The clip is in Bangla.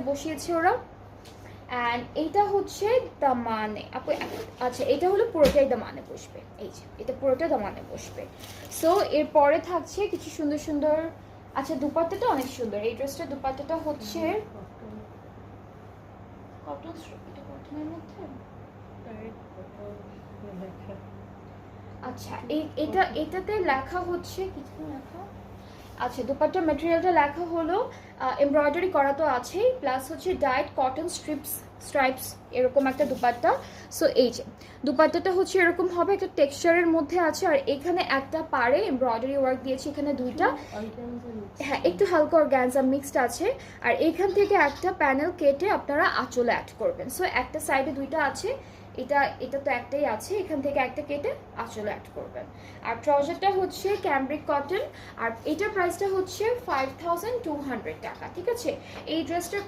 বসিয়েছে ওরা। অ্যান্ড এইটা হচ্ছে দামানে আপু। আচ্ছা, এটা হলো পুরোটাই দামানে বসবে, এই যে এটা পুরোটা দামানে বসবে। সো এরপরে থাকছে কিছু সুন্দর সুন্দর। আচ্ছা, দুপাট্টাটা অনেক সুন্দর। এই ড্রেসটার দুপাট্টাটা হচ্ছে কটন, এটা কটনের মধ্যে। আচ্ছা, এটাতে লেখা হচ্ছে কিছু লেখা। আচ্ছা, দুপাট্টার ম্যাটেরিয়ালটা লেখা হলো এমব্রয়ডারি করা তো আছেই, প্লাস হচ্ছে ডায়েট কটন স্ট্রাইপস এরকম একটা দুপাট্টা। সো এই যে দুপাট্টাটা হচ্ছে এরকম হবে, একটা টেক্সচারের মধ্যে আছে। আর এখানে একটা পাড়ে এমব্রয়ডারি ওয়ার্ক দিয়েছি, এখানে দুইটা, হ্যাঁ একটু হালকা অর্গানজা মিক্সড আছে। আর এখান থেকে একটা প্যানেল কেটে আপনারা আঁচলে অ্যাড করবেন। সো একটা সাইডে দুইটা আছে, এটা তো একটাই আছে, এখান থেকে একটা কেটে আঁচলে অ্যাড করবেন। আর ট্রাউজারটা হচ্ছে ক্যামব্রিক কটন, আর এটার প্রাইসটা হচ্ছে 5200 টাকা। ঠিক আছে, এই ড্রেসটার